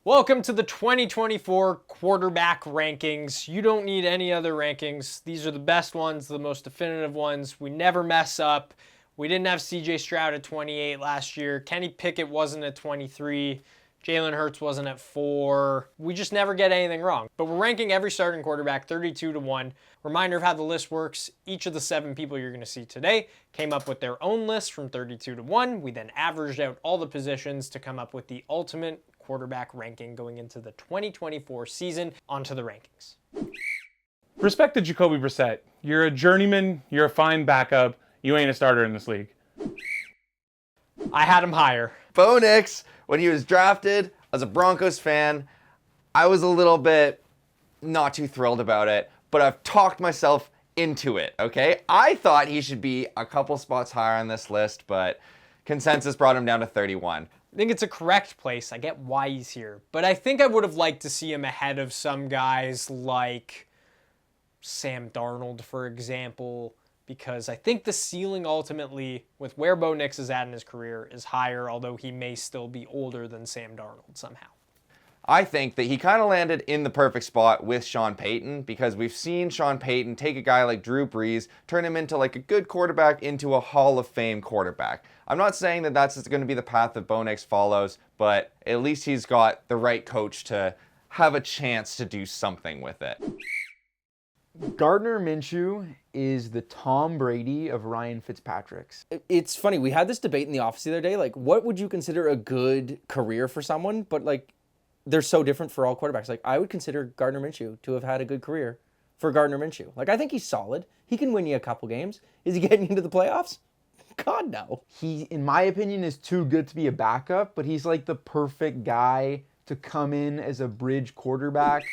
Welcome to the 2024 quarterback rankings. You don't need any other rankings. These are the best ones, the most definitive ones. We never mess up. We didn't have CJ Stroud at 28 last year. Kenny Pickett wasn't at 23. Jaylen Hurts wasn't at 4. We just never get anything wrong. But we're ranking every starting quarterback 32-1. Reminder of how the list works. Each of the 7 people you're going to see today came up with their own list from 32-1. We then averaged out all the positions to come up with the ultimate quarterback ranking going into the 2024 season. Onto the rankings. Respect to Jacoby Brissett. You're a journeyman. You're a fine backup. You ain't a starter in this league. I had him higher. Bo Nix, when he was drafted, as a Broncos fan, I was a little bit not too thrilled about it, but I've talked myself into it, okay? I thought he should be a couple spots higher on this list, but consensus brought him down to 31. I think it's a correct place. I get why he's here. But I think I would have liked to see him ahead of some guys like Sam Darnold, for example, because I think the ceiling ultimately, with where Bo Nix is at in his career, is higher, although he may still be older than Sam Darnold somehow. I think that he kind of landed in the perfect spot with Sean Payton, because we've seen Sean Payton take a guy like Drew Brees, turn him into like a good quarterback into a Hall of Fame quarterback. I'm not saying that that's going to be the path that Bo Nix follows, but at least he's got the right coach to have a chance to do something with it. Gardner Minshew is the Tom Brady of Ryan Fitzpatrick's. It's funny, we had this debate in the office the other day, like what would you consider a good career for someone? But like they're so different for all quarterbacks. Like I would consider Gardner Minshew to have had a good career for Gardner Minshew. Like I think he's solid. He can win you a couple games. Is he getting into the playoffs? God, no. He, in my opinion, is too good to be a backup, but he's like the perfect guy to come in as a bridge quarterback.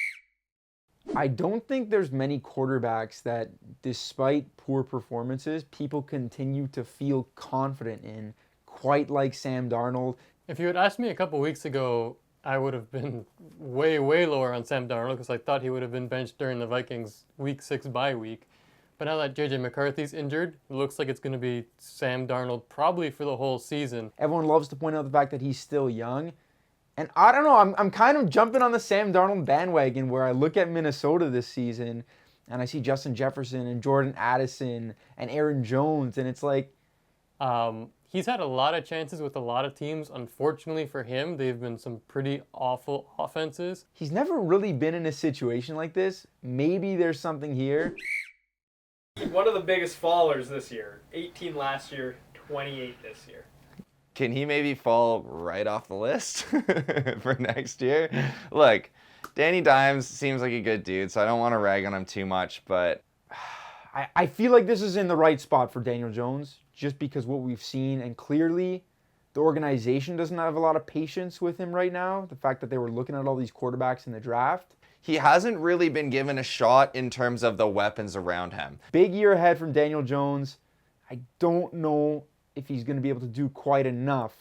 I don't think there's many quarterbacks that, despite poor performances, people continue to feel confident in, quite like Sam Darnold. If you had asked me a couple weeks ago, I would have been way, way lower on Sam Darnold because I thought he would have been benched during the Vikings Week 6 bye week. But now that J.J. McCarthy's injured, it looks like it's going to be Sam Darnold probably for the whole season. Everyone loves to point out the fact that he's still young. And I don't know, I'm kind of jumping on the Sam Darnold bandwagon where I look at Minnesota this season and I see Justin Jefferson and Jordan Addison and Aaron Jones, and it's like... He's had a lot of chances with a lot of teams. Unfortunately for him, they've been some pretty awful offenses. He's never really been in a situation like this. Maybe there's something here. One of the biggest fallers this year. 18 last year, 28 this year. Can he maybe fall right off the list for next year? Look, Danny Dimes seems like a good dude, so I don't want to rag on him too much, but... I feel like this is in the right spot for Daniel Jones, just because what we've seen, and clearly the organization doesn't have a lot of patience with him right now. The fact that they were looking at all these quarterbacks in the draft. He hasn't really been given a shot in terms of the weapons around him. Big year ahead from Daniel Jones. I don't know if he's going to be able to do quite enough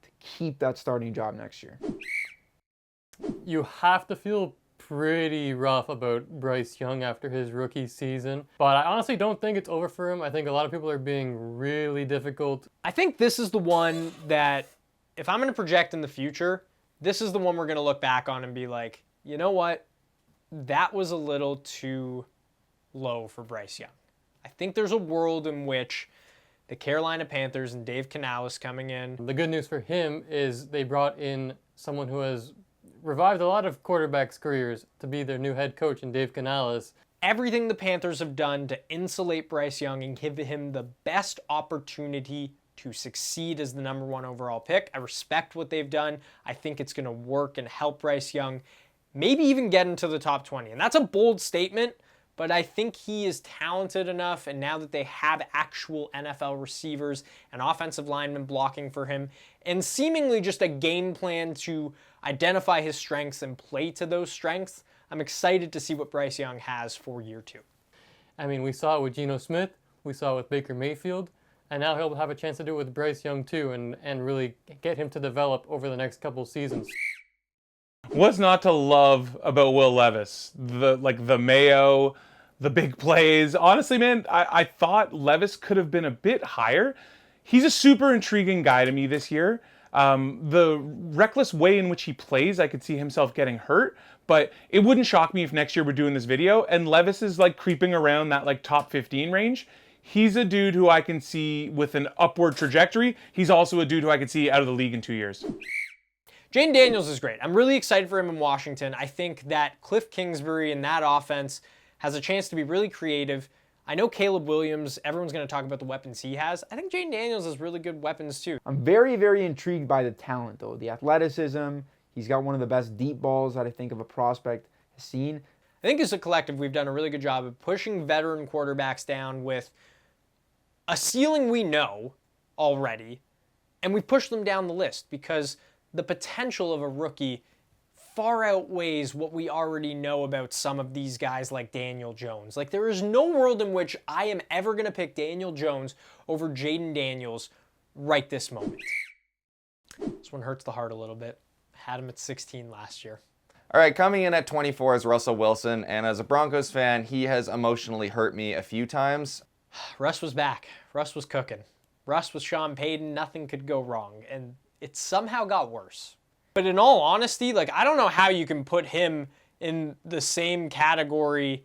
to keep that starting job next year. You have to feel pretty rough about Bryce Young after his rookie season. But I honestly don't think it's over for him. I think a lot of people are being really difficult. I think this is the one that, if I'm going to project in the future, this is the one we're going to look back on and be like, you know what? That was a little too low for Bryce Young. I think there's a world in which the Carolina Panthers and Dave Canales coming in. The good news for him is they brought in someone who has revived a lot of quarterbacks' careers to be their new head coach in Dave Canales. Everything the Panthers have done to insulate Bryce Young and give him the best opportunity to succeed as the #1 overall pick. I respect what they've done. I think it's going to work and help Bryce Young maybe even get into the top 20. And that's a bold statement, but I think he is talented enough, and now that they have actual NFL receivers and offensive linemen blocking for him, and seemingly just a game plan to identify his strengths and play to those strengths, I'm excited to see what Bryce Young has for year 2. I mean, we saw it with Geno Smith, we saw it with Baker Mayfield, and now he'll have a chance to do it with Bryce Young too, and really get him to develop over the next couple seasons. What's not to love about Will Levis? The Mayo, the big plays. Honestly, man, I thought Levis could have been a bit higher. He's a super intriguing guy to me this year. The reckless way in which he plays, I could see himself getting hurt, but it wouldn't shock me if next year we're doing this video and Levis is like creeping around that like top 15 range. He's a dude who I can see with an upward trajectory. He's also a dude who I could see out of the league in 2 years. Jaden Daniels is great. I'm really excited for him in Washington. I think that Cliff Kingsbury and that offense has a chance to be really creative. I know Caleb Williams, everyone's going to talk about the weapons he has. I think Jaden Daniels has really good weapons too. I'm very, very intrigued by the talent, though. The athleticism. He's got one of the best deep balls that I think of a prospect has seen. I think as a collective, we've done a really good job of pushing veteran quarterbacks down with a ceiling we know already, and we push them down the list because the potential of a rookie far outweighs what we already know about some of these guys like Daniel Jones. Like, there is no world in which I am ever going to pick Daniel Jones over Jaden Daniels right this moment. This one hurts the heart a little bit. Had him at 16 last year. All right, coming in at 24 is Russell Wilson, and as a Broncos fan, he has emotionally hurt me a few times. Russ was back. Russ was cooking. Russ with Sean Payton, nothing could go wrong, and it somehow got worse. But in all honesty, like, I don't know how you can put him in the same category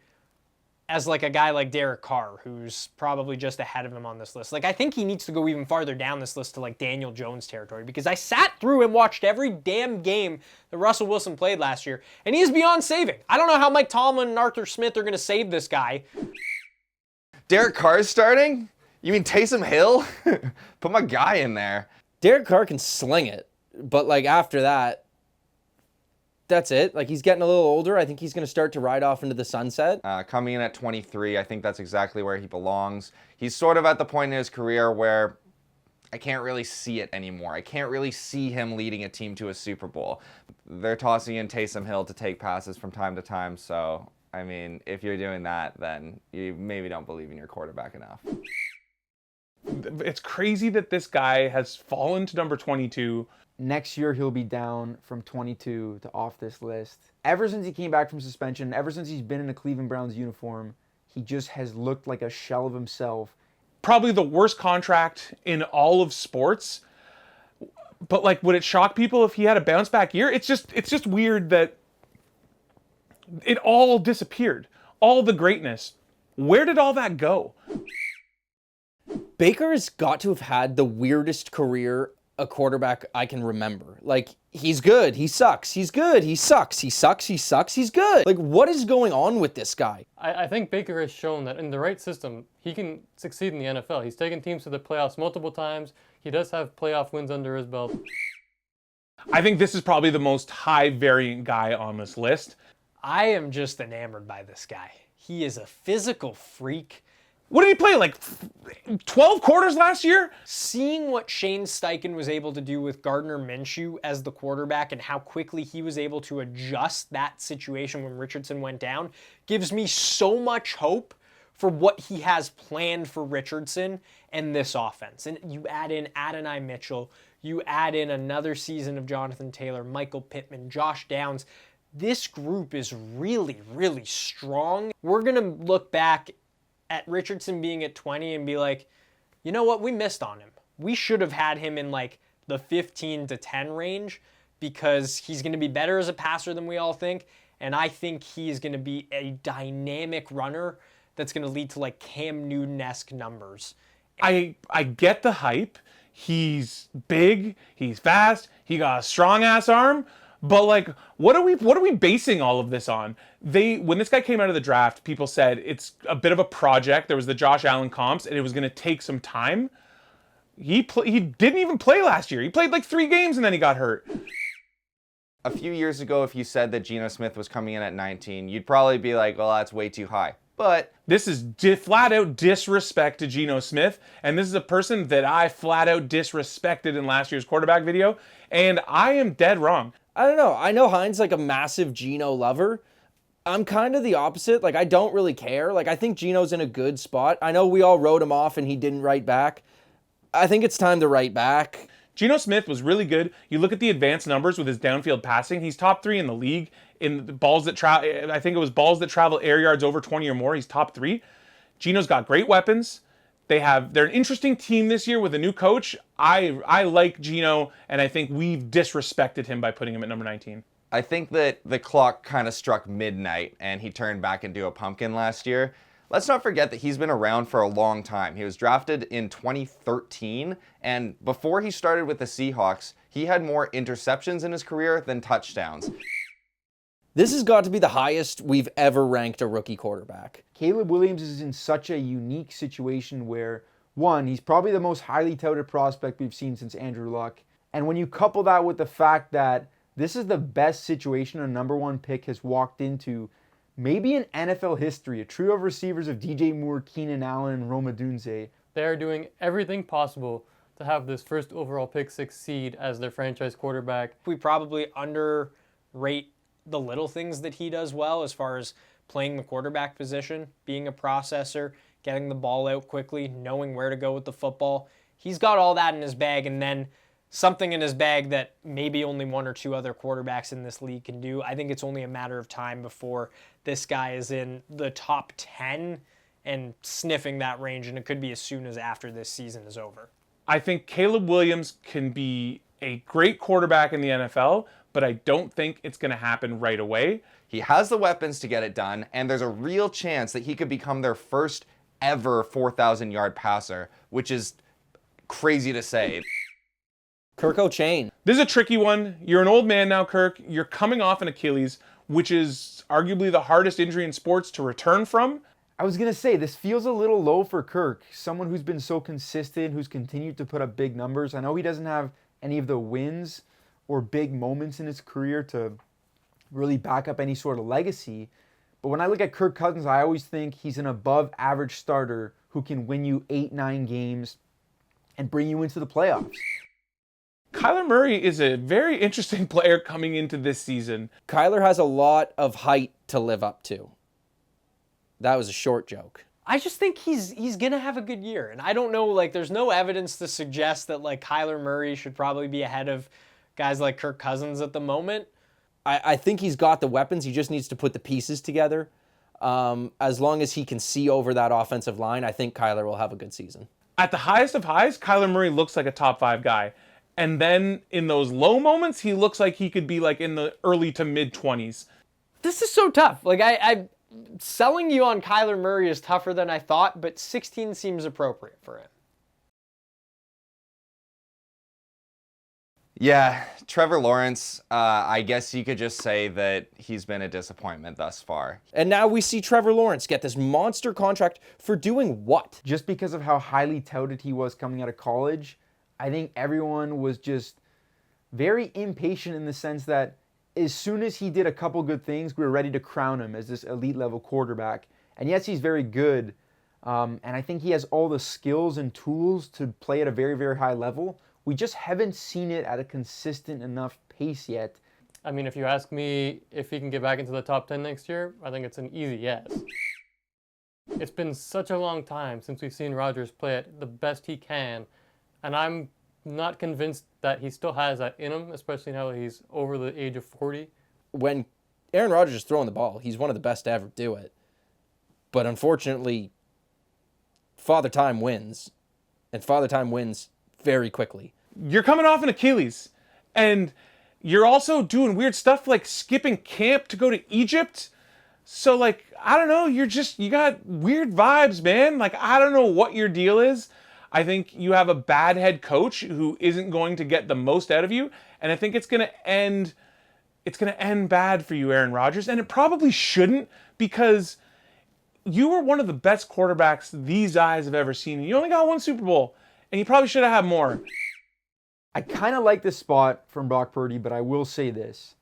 as like a guy like Derek Carr, who's probably just ahead of him on this list. Like, I think he needs to go even farther down this list to like Daniel Jones territory, because I sat through and watched every damn game that Russell Wilson played last year, and he is beyond saving. I don't know how Mike Tomlin and Arthur Smith are going to save this guy. Derek Carr's starting? You mean Taysom Hill? Put my guy in there. Derek Carr can sling it, but like after that, that's it. Like, he's getting a little older. I think he's going to start to ride off into the sunset. Coming in at 23, I think that's exactly where he belongs. He's sort of at the point in his career where I can't really see it anymore. I can't really see him leading a team to a Super Bowl. They're tossing in Taysom Hill to take passes from time to time, so, I mean, if you're doing that, then you maybe don't believe in your quarterback enough. It's crazy that this guy has fallen to number 22. Next year, he'll be down from 22 to off this list. Ever since he came back from suspension, ever since he's been in a Cleveland Browns uniform, he just has looked like a shell of himself. Probably the worst contract in all of sports. But like, would it shock people if he had a bounce back year? It's just weird that it all disappeared. All the greatness. Where did all that go? Baker's got to have had the weirdest career a quarterback I can remember. Like, he's good, he sucks, he's good, he sucks, he sucks, he sucks, he's good. Like, what is going on with this guy? I think Baker has shown that in the right system, he can succeed in the NFL. He's taken teams to the playoffs multiple times. He does have playoff wins under his belt. I think this is probably the most high variant guy on this list. I am just enamored by this guy. He is a physical freak. What did he play, like 12 quarters last year? Seeing what Shane Steichen was able to do with Gardner Minshew as the quarterback and how quickly he was able to adjust that situation when Richardson went down gives me so much hope for what he has planned for Richardson and this offense. And you add in Adonai Mitchell, you add in another season of Jonathan Taylor, Michael Pittman, Josh Downs. This group is really, really strong. We're going to look back at Richardson being at 20 and be like, you know what, we missed on him. We should have had him in like the 15 to 10 range because he's going to be better as a passer than we all think. And I think he is going to be a dynamic runner that's going to lead to like Cam Newton-esque numbers. I get the hype. He's big, he's fast, he got a strong ass arm. But like, what are we basing all of this on? When this guy came out of the draft, people said it's a bit of a project. There was the Josh Allen comps, and it was going to take some time. He didn't even play last year. He played like 3 games, and then he got hurt. A few years ago, if you said that Geno Smith was coming in at 19, you'd probably be like, well, that's way too high. But this is flat out disrespect to Geno Smith, and this is a person that I flat out disrespected in last year's quarterback video, and I am dead wrong. I don't know. I know Heinz like a massive Geno lover. I'm kind of the opposite. Like, I don't really care. Like, I think Geno's in a good spot. I know we all wrote him off and he didn't write back. I think it's time to write back. Geno Smith was really good. You look at the advanced numbers with his downfield passing. He's top 3 in the league in the balls that I think it was balls that travel air yards over 20 or more. He's top 3. Geno's got great weapons. They're an interesting team this year with a new coach. I like Geno, and I think we've disrespected him by putting him at number 19. I think that the clock kind of struck midnight and he turned back into a pumpkin last year. Let's not forget that he's been around for a long time. He was drafted in 2013, and before he started with the Seahawks, he had more interceptions in his career than touchdowns. This has got to be the highest we've ever ranked a rookie quarterback. Caleb Williams is in such a unique situation where, one, he's probably the most highly touted prospect we've seen since Andrew Luck. And when you couple that with the fact that this is the best situation a number one pick has walked into, maybe in NFL history, a trio of receivers of DJ Moore, Keenan Allen, and Rome Odunze. They are doing everything possible to have this first overall pick succeed as their franchise quarterback. We probably underrate the little things that he does well as far as playing the quarterback position, being a processor, getting the ball out quickly, knowing where to go with the football. He's got all that in his bag, and then something in his bag that maybe only one or two other quarterbacks in this league can do. I think it's only a matter of time before this guy is in the top 10 and sniffing that range, and it could be as soon as after this season is over. I think Caleb Williams can be a great quarterback in the NFL, but I don't think it's going to happen right away. He has the weapons to get it done, and there's a real chance that he could become their first ever 4,000-yard passer, which is crazy to say. Kirk O'Chain. This is a tricky one. You're an old man now, Kirk. You're coming off an Achilles, which is arguably the hardest injury in sports to return from. I was going to say, this feels a little low for Kirk, someone who's been so consistent, who's continued to put up big numbers. I know he doesn't have any of the wins or big moments in his career to really back up any sort of legacy. But when I look at Kirk Cousins, I always think he's an above average starter who can win you 8-9 games and bring you into the playoffs. Kyler Murray is a very interesting player coming into this season. Kyler has a lot of height to live up to. That was a short joke. I just think he's going to have a good year. And I don't know, like, there's no evidence to suggest that, like, Kyler Murray should probably be ahead of guys like Kirk Cousins at the moment. I think he's got the weapons. He just needs to put the pieces together. As long as he can see over that offensive line, I think Kyler will have a good season. At the highest of highs, Kyler Murray looks like a top 5 guy. And then in those low moments, he looks like he could be like in the early to mid 20s. This is so tough. Like, I selling you on Kyler Murray is tougher than I thought, but 16 seems appropriate for him. Yeah, Trevor Lawrence, I guess you could just say that he's been a disappointment thus far. And now we see Trevor Lawrence get this monster contract for doing what? Just because of how highly touted he was coming out of college, I think everyone was just very impatient in the sense that as soon as he did a couple good things, we were ready to crown him as this elite level quarterback. And yes, he's very good. And I think he has all the skills and tools to play at a very, very high level. We just haven't seen it at a consistent enough pace yet. I mean, if you ask me if he can get back into the top 10 next year, I think it's an easy yes. It's been such a long time since we've seen Rodgers play at the best he can, and I'm not convinced that he still has that in him, especially now that he's over the age of 40. When Aaron Rodgers is throwing the ball, he's one of the best to ever do it. But unfortunately, Father Time wins, and Father Time wins very quickly. You're coming off an Achilles, and you're also doing weird stuff like skipping camp to go to Egypt. So, like, I don't know, you got weird vibes, man. Like, I don't know what your deal is. I think you have a bad head coach who isn't going to get the most out of you, and I think it's going to end bad for you, Aaron Rodgers, and it probably shouldn't, because you were one of the best quarterbacks these eyes have ever seen. You only got one Super Bowl, and you probably should have had more. I kind of like this spot from Brock Purdy, but I will say this.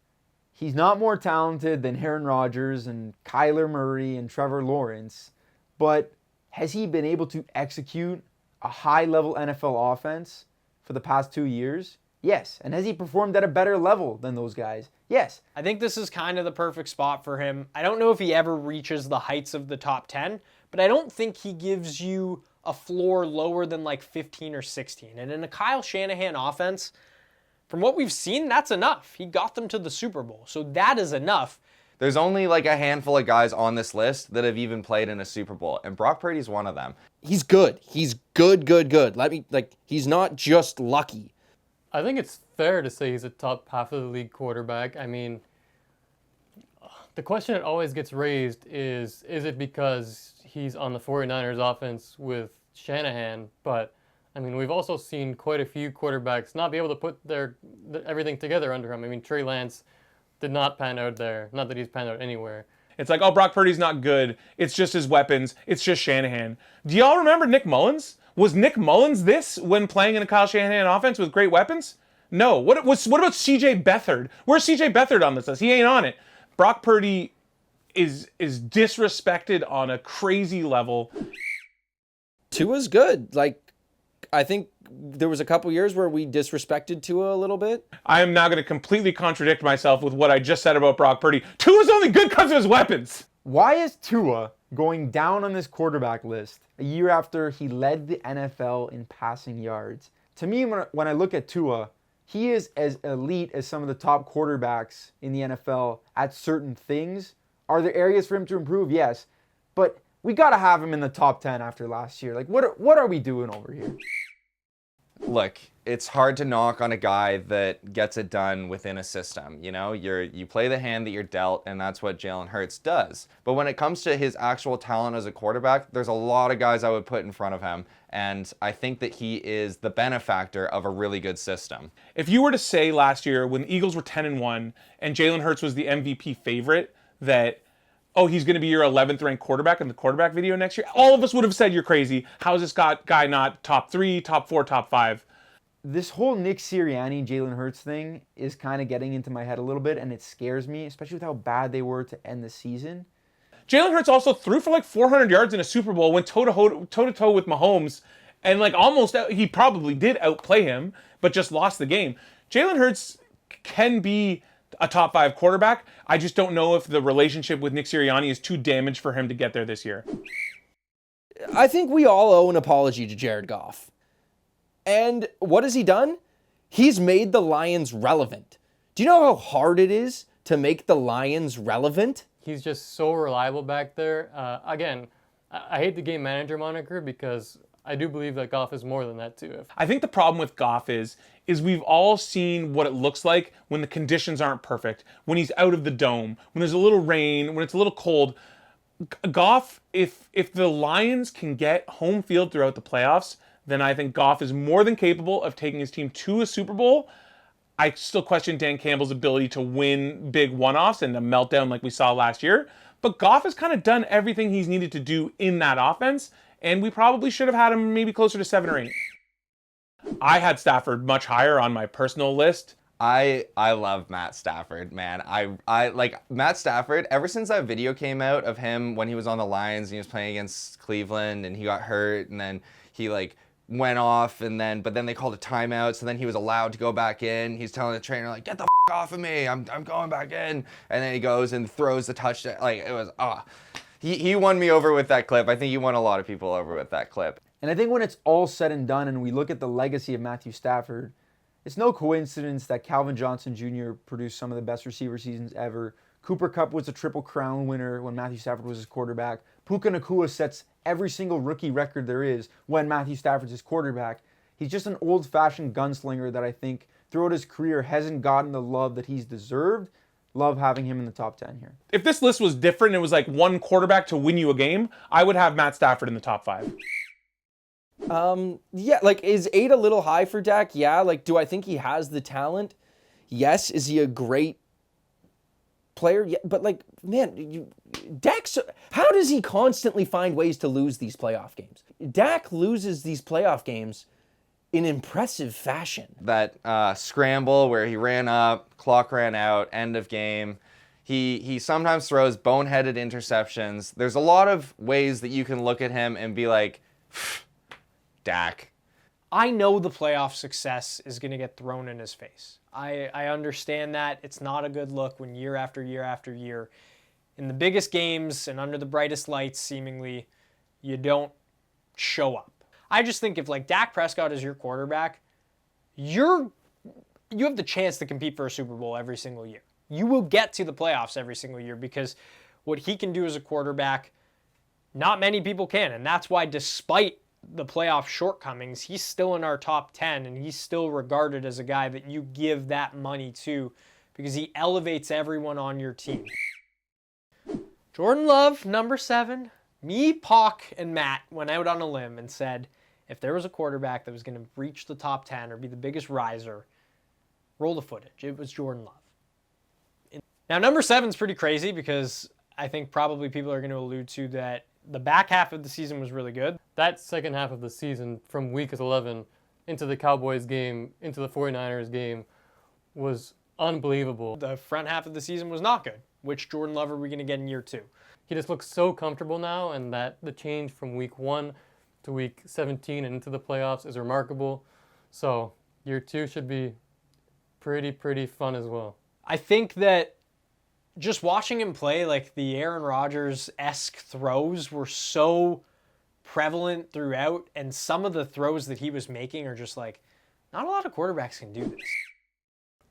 He's not more talented than Aaron Rodgers and Kyler Murray and Trevor Lawrence, but has he been able to execute a high-level NFL offense for the past 2 years? Yes. And has he performed at a better level than those guys? Yes. I think this is kind of the perfect spot for him. I don't know if he ever reaches the heights of the top 10, but I don't think he gives you a floor lower than like 15 or 16. And in a Kyle Shanahan offense, from what we've seen, that's enough. He got them to the Super Bowl. So that is enough. There's only like a handful of guys on this list that have even played in a Super Bowl, and Brock Purdy's one of them. He's good. He's good. He's not just lucky. I think it's fair to say he's a top half of the league quarterback. I mean, the question that always gets raised is it because he's on the 49ers offense with Shanahan? But, I mean, we've also seen quite a few quarterbacks not be able to put everything together under him. I mean, Trey Lance did not pan out there. Not that he's panned out anywhere. It's like, oh, Brock Purdy's not good. It's just his weapons. It's just Shanahan. Do y'all remember Nick Mullins? Was Nick Mullins this when playing in a Kyle Shanahan offense with great weapons? No. What about CJ Beathard? Where's CJ Beathard on this list? He ain't on it. Brock Purdy is disrespected on a crazy level. Tua's good. Like, I think there was a couple years where we disrespected Tua a little bit. I am now going to completely contradict myself with what I just said about Brock Purdy. Tua's only good because of his weapons. Why is Tua going down on this quarterback list a year after he led the NFL in passing yards? To me, when I look at Tua, he is as elite as some of the top quarterbacks in the NFL at certain things. Are there areas for him to improve? Yes. But we got to have him in the top 10 after last year. Like, what are we doing over here? Look, it's hard to knock on a guy that gets it done within a system. You know, you play the hand that you're dealt, and that's what Jaylen Hurts does. But when it comes to his actual talent as a quarterback, there's a lot of guys I would put in front of him, and I think that he is the benefactor of a really good system. If you were to say last year when the Eagles were 10-1 and Jaylen Hurts was the MVP favorite that, oh, he's going to be your 11th ranked quarterback in the quarterback video next year, all of us would have said you're crazy. How is this guy not top 3, top 4, top 5? This whole Nick Sirianni, Jaylen Hurts thing is kind of getting into my head a little bit, and it scares me, especially with how bad they were to end the season. Jaylen Hurts also threw for like 400 yards in a Super Bowl, went toe-to-toe with Mahomes, and like he probably did outplay him, but just lost the game. Jaylen Hurts can be a top 5 quarterback. I just don't know if the relationship with Nick Sirianni is too damaged for him to get there this year. I think we all owe an apology to Jared Goff. And what has he done? He's made the Lions relevant. Do you know how hard it is to make the Lions relevant? He's just so reliable back there. Again, I hate the game manager moniker because I do believe that Goff is more than that too. I think the problem with Goff is we've all seen what it looks like when the conditions aren't perfect, when he's out of the dome, when there's a little rain, when it's a little cold. Goff, if the Lions can get home field throughout the playoffs, then I think Goff is more than capable of taking his team to a Super Bowl. I still question Dan Campbell's ability to win big one-offs and a meltdown like we saw last year. But Goff has kind of done everything he's needed to do in that offense, and we probably should have had him maybe closer to 7 or 8. I had Stafford much higher on my personal list. I love Matt Stafford, man. I like Matt Stafford. Ever since that video came out of him when he was on the Lions and he was playing against Cleveland and he got hurt and then he like went off but then they called a timeout, so then he was allowed to go back in. He's telling the trainer like, "Get the off of me! I'm going back in." And then he goes and throws the touchdown. Like it was he won me over with that clip. I think he won a lot of people over with that clip. And I think when it's all said and done and we look at the legacy of Matthew Stafford, it's no coincidence that Calvin Johnson Jr. produced some of the best receiver seasons ever. Cooper Kupp was a Triple Crown winner when Matthew Stafford was his quarterback. Puka Nacua sets every single rookie record there is when Matthew Stafford's his quarterback. He's just an old-fashioned gunslinger that I think throughout his career hasn't gotten the love that he's deserved. Love having him in the top 10 here. If this list was different, it was like one quarterback to win you a game, I would have Matt Stafford in the top 5. Yeah, like, is 8 a little high for Dak? Yeah. Like, do I think he has the talent? Yes. Is he a great player? Yeah. But, like, man, Dak's, how does he constantly find ways to lose these playoff games? Dak loses these playoff games in impressive fashion. That scramble where he ran up, clock ran out, end of game. He sometimes throws boneheaded interceptions. There's a lot of ways that you can look at him and be like, Dak. I know the playoff success is going to get thrown in his face. I understand that. It's not a good look when year after year after year, in the biggest games and under the brightest lights, seemingly, you don't show up. I just think if like Dak Prescott is your quarterback, you have the chance to compete for a Super Bowl every single year. You will get to the playoffs every single year because what he can do as a quarterback, not many people can. And that's why despite the playoff shortcomings, he's still in our top 10 and he's still regarded as a guy that you give that money to because he elevates everyone on your team. Jordan Love, number 7. Me, Pac, and Matt went out on a limb and said if there was a quarterback that was going to reach the top 10 or be the biggest riser, roll the footage. It was Jordan Love. Now, number 7 is pretty crazy because I think probably people are going to allude to that the back half of the season was really good. That second half of the season, from week 11 into the Cowboys game, into the 49ers game, was unbelievable. The front half of the season was not good. Which Jordan Love are we going to get in year 2? He just looks so comfortable now, and that the change from week 1 to week 17 and into the playoffs is remarkable. So year 2 should be pretty fun as well. I think that just watching him play, like the Aaron Rodgers-esque throws were so prevalent throughout, and some of the throws that he was making are just like, not a lot of quarterbacks can do this.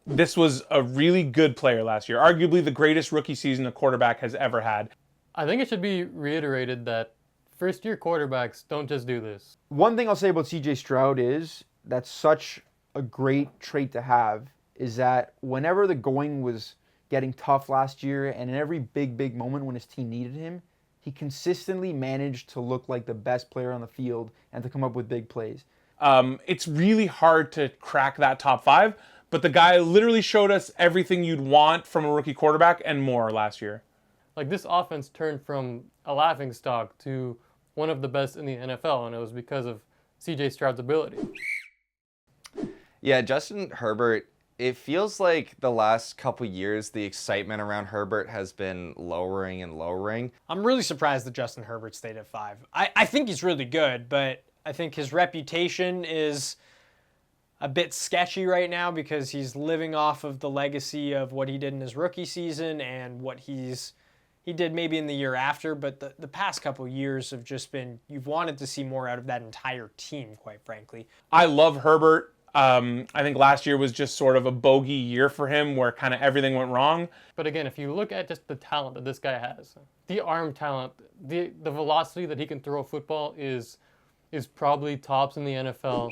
This was a really good player last year, arguably the greatest rookie season a quarterback has ever had. I think it should be reiterated that first-year quarterbacks don't just do this. One thing I'll say about CJ Stroud is that's such a great trait to have, is that whenever the going was getting tough last year and in every big moment when his team needed him, he consistently managed to look like the best player on the field and to come up with big plays. It's really hard to crack that top 5, but the guy literally showed us everything you'd want from a rookie quarterback and more last year. Like, this offense turned from a laughingstock to one of the best in the NFL, and it was because of CJ Stroud's ability. Yeah, Justin Herbert, it feels like the last couple years, the excitement around Herbert has been lowering and lowering. I'm really surprised that Justin Herbert stayed at 5. I think he's really good, but I think his reputation is a bit sketchy right now because he's living off of the legacy of what he did in his rookie season and what he did maybe in the year after, but the past couple years have just been, you've wanted to see more out of that entire team, quite frankly. I love Herbert. I think last year was just sort of a bogey year for him where kind of everything went wrong. But again, if you look at just the talent that this guy has, the arm talent, the velocity that he can throw a football is probably tops in the NFL.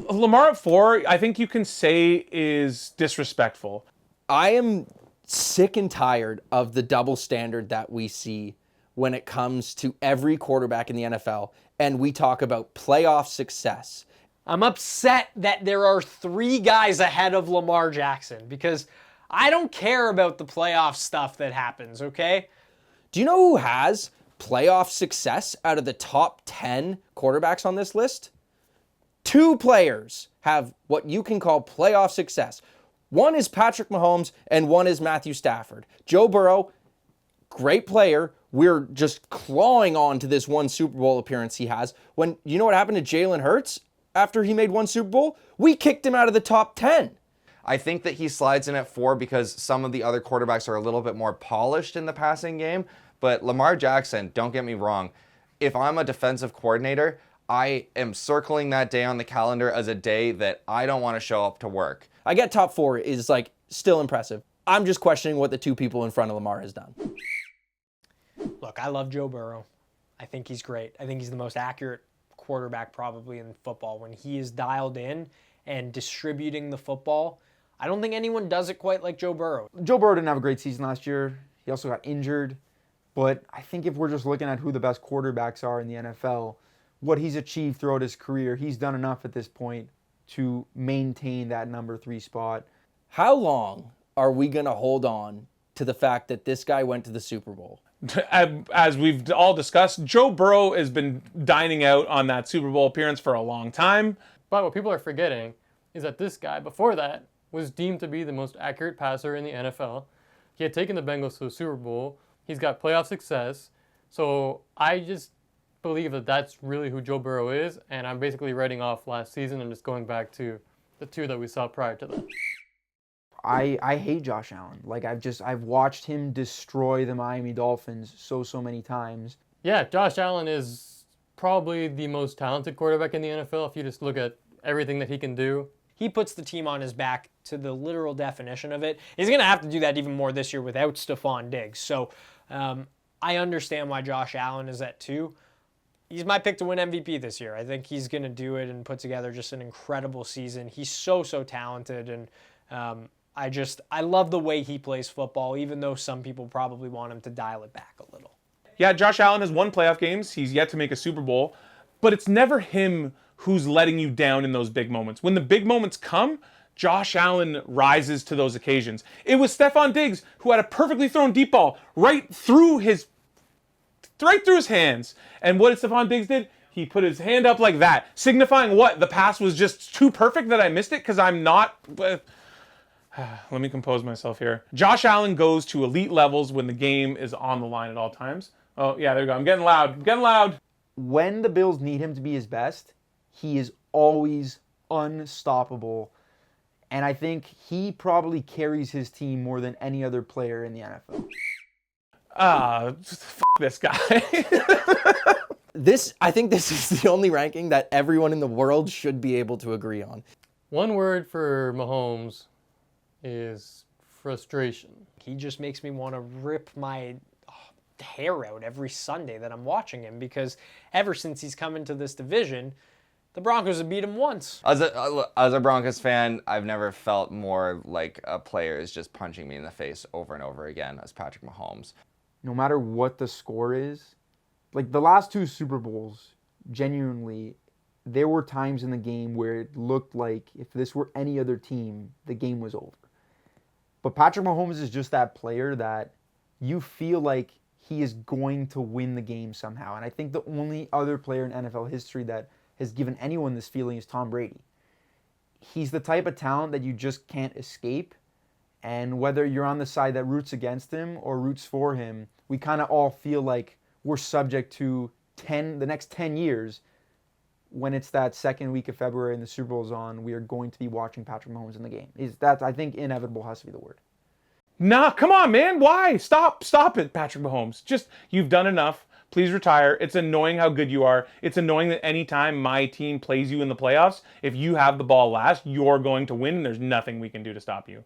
Lamar at 4, I think you can say is disrespectful. I am sick and tired of the double standard that we see when it comes to every quarterback in the NFL, and we talk about playoff success. I'm upset that there are 3 guys ahead of Lamar Jackson because I don't care about the playoff stuff that happens, okay? Do you know who has playoff success out of the top 10 quarterbacks on this list? 2 players have what you can call playoff success. One is Patrick Mahomes and one is Matthew Stafford. Joe Burrow, great player. We're just clawing on to this one Super Bowl appearance he has. When you know what happened to Jaylen Hurts after he made one Super Bowl? We kicked him out of the top 10. I think that he slides in at 4 because some of the other quarterbacks are a little bit more polished in the passing game. But Lamar Jackson, don't get me wrong, if I'm a defensive coordinator, I am circling that day on the calendar as a day that I don't want to show up to work. I get top 4 is like still impressive. I'm just questioning what the 2 people in front of Lamar has done. Look, I love Joe Burrow. I think he's great. I think he's the most accurate quarterback probably in football. When he is dialed in and distributing the football, I don't think anyone does it quite like Joe Burrow. Joe Burrow didn't have a great season last year. He also got injured. But I think if we're just looking at who the best quarterbacks are in the NFL, what he's achieved throughout his career, he's done enough at this point to maintain that number 3 spot. How long are we going to hold on to the fact that this guy went to the Super Bowl? As we've all discussed, Joe Burrow has been dining out on that Super Bowl appearance for a long time. But what people are forgetting is that this guy, before that, was deemed to be the most accurate passer in the NFL. He had taken the Bengals to the Super Bowl. He's got playoff success. So I just believe that that's really who Joe Burrow is, and I'm basically writing off last season and just going back to the 2 that we saw prior to that. I hate Josh Allen. Like I've watched him destroy the Miami Dolphins so many times. Yeah, Josh Allen is probably the most talented quarterback in the NFL if you just look at everything that he can do. He puts the team on his back to the literal definition of it. He's going to have to do that even more this year without Stephon Diggs. So I understand why Josh Allen is at 2. He's my pick to win MVP this year. I think he's going to do it and put together just an incredible season. He's so talented, and I love the way he plays football, even though some people probably want him to dial it back a little. Yeah, Josh Allen has won playoff games. He's yet to make a Super Bowl, but it's never him who's letting you down in those big moments. When the big moments come, Josh Allen rises to those occasions. It was Stephon Diggs who had a perfectly thrown deep ball right through his hands. And what did Stephon Diggs did? He put his hand up like that, signifying what? The pass was just too perfect that I missed it because I'm not... Let me compose myself here. Josh Allen goes to elite levels when the game is on the line at all times. Oh, yeah, there we go. I'm getting loud. When the Bills need him to be his best, he is always unstoppable. And I think he probably carries his team more than any other player in the NFL. This guy. I think this is the only ranking that everyone in the world should be able to agree on. One word for Mahomes is frustration. He just makes me want to rip my hair out every Sunday that I'm watching him, because ever since he's come into this division, the Broncos have beat him once. As a Broncos fan, I've never felt more like a player is just punching me in the face over and over again as Patrick Mahomes. No matter what the score is, like the last 2 Super Bowls, genuinely, there were times in the game where it looked like if this were any other team, the game was over. But Patrick Mahomes is just that player that you feel like he is going to win the game somehow. And I think the only other player in NFL history that has given anyone this feeling is Tom Brady. He's the type of talent that you just can't escape. And whether you're on the side that roots against him or roots for him, we kind of all feel like we're subject to the next 10 years. When it's that second week of February and the Super Bowl's on, we are going to be watching Patrick Mahomes in the game. I think inevitable has to be the word. Nah, come on, man. Why? Stop it, Patrick Mahomes. Just, you've done enough. Please retire. It's annoying how good you are. It's annoying that anytime my team plays you in the playoffs, if you have the ball last, you're going to win, and there's nothing we can do to stop you.